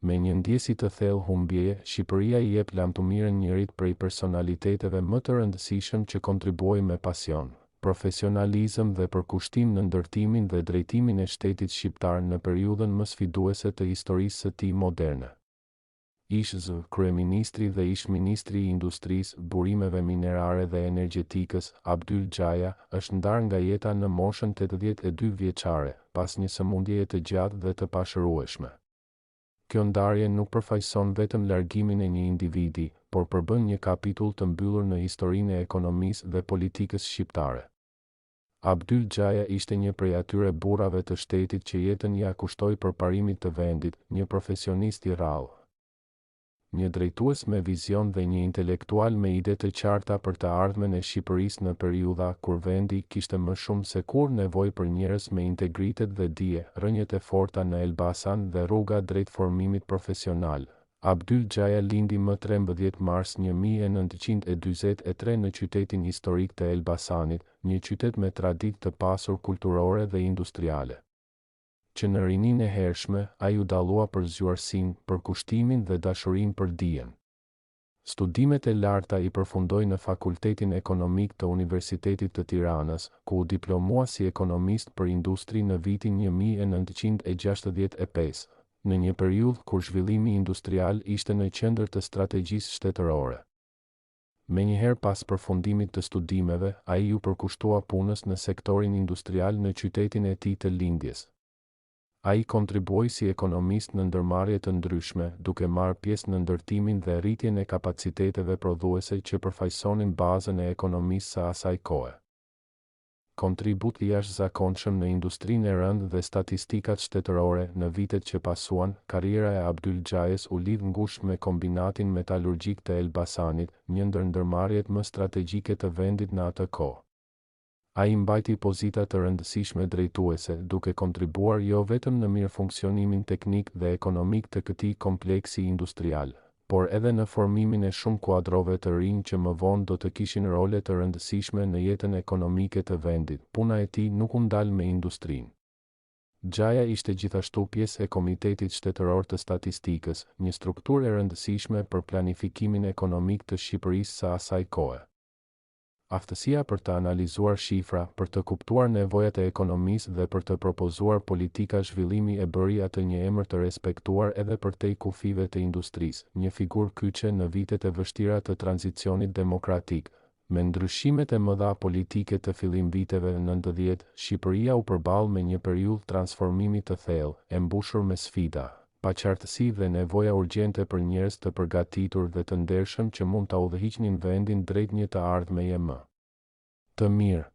Me një ndjesi të thellë humbjeje, Shqipëria i jep lamtumirën njërit prej personaliteteve më të rëndësishëm që kontribuoi me pasion, profesionalizëm dhe përkushtim në ndërtimin dhe drejtimin e shtetit shqiptar në periudhën më sfiduese të historisë së tij moderne. Ish kryeministri dhe ish ministri i industrisë, burimeve minerare dhe energjetikës, Abdyl Xhaja, është ndarë nga jeta në moshën 82 vjeçare, pas një sëmundjeje të gjatë dhe të pashërueshme. Kjo ndarje nuk përfaqëson vetëm largimin e një individi, por përbën një kapitull të mbyllur në historinë e ekonomisë dhe politikës shqiptare. Abdyl Xhaja ishte një prej atyre burrave të shtetit që jetën ja kushtoi përparimit të vendit, një profesionist i rrallë, një drejtues me vizion dhe një intelektual me ide të qarta për të ardhmen e Shqipërisë në periudha kur vendi kishte më shumë se kur nevojë për njerëz me integritet dhe dije, rrënjët e forta në Elbasan dhe rruga drejt formimit profesional. Abdyl Xhaja lindi më 13 mars 1943 në qytetin historik të Elbasanit, një qytet me traditë të pasur kulturore dhe industriale, që në rinin e hershme, ai u dallua për zgjuarsinë, për kushtimin dhe dashurinë për dijen. Studimet e larta i përfundoi në Fakultetin Ekonomik të Universitetit të Tiranës, ku u diplomua si ekonomist për industri në vitin 1965, në një periudhë kur zhvillimi industrial ishte në qendër të strategjisë shtetërore. Menjëherë pas përfundimit të studimeve, ai u përkushtua punës në sektorin industrial në qytetin e tij të lindjes. Ai kontribuoi si ekonomist në ndërmarrje të ndryshme, duke marrë pjesë në ndërtimin dhe rritjen e kapaciteteve prodhuese që përfaqësonin bazën e ekonomisë së asaj kohe. Kontributi i jashtëzakonshëm në industrinë e rëndë dhe statistikat shtetërore në vitet që pasuan, karriera e Abdyl Xhajës u lidh ngushtë me kombinatin metalurgjik të Elbasanit, një ndër ndërmarrjet më strategjike të vendit në atë kohë. Ai mbajti pozita të rëndësishme drejtuese, duke kontribuar jo vetëm në mirëfunksionimin teknik dhe ekonomik të këtij kompleksi industrial, por edhe në formimin e shumë kuadrove të rinj që më vonë do të kishin role të rëndësishme në jetën ekonomike të vendit. Puna e tij nuk u ndal me industrinë. Xhaja ishte gjithashtu pjesë e Komitetit Shtetëror të Statistikës, një strukturë e rëndësishme për planifikimin ekonomik të Shqipërisë së asaj kohe. Aftësia për të analizuar shifra, për të kuptuar nevojat e ekonomisë dhe për të propozuar politika zhvillimi e bëri atë një emër të respektuar edhe përtej kufive të industrisë, një figurë kyçe në vitet e vështira të tranzicionit demokratik. Me ndryshimet e mëdha politike të fillim viteve 90, Shqipëria u përball me një periudhë transformimi të thellë, e mbushur me sfida, paqartësi dhe nevoja urgjente për njerëz të përgatitur dhe të ndershëm që mund ta udhëhiqnin vendin drejt një të ardhmeje më të mirë.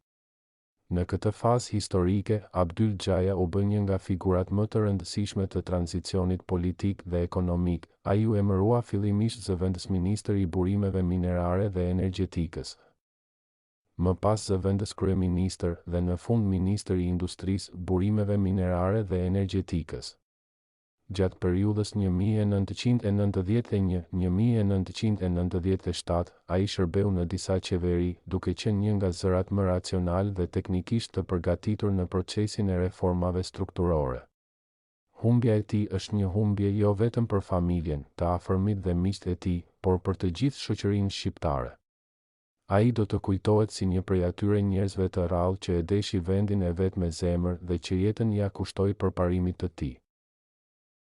Në këtë fazë historike, Abdyl Xhaja u bë një nga figurat më të rëndësishme të tranzicionit politik dhe ekonomik. Ai u emërua fillimisht zëvendësministër i burimeve minerare dhe energjetikës, më pas zëvendës kryeministër dhe në fund ministër i industrisë, burimeve minerare dhe energjetikës. Gjatë periudhës 1991-1997, ai shërbeu në disa qeveri, duke qenë një nga zërat më racional dhe teknikisht të përgatitur në procesin e reformave strukturore. Humbja e tij është një humbje jo vetëm për familjen, të afërmit dhe miqtë e tij, por për të gjithë shoqërinë shqiptare. Ai do të kujtohet si një prej atyre njerëzve të rrallë që e deshi vendin e vet me zemër dhe që jetën ja kushtoi përparimit të tij.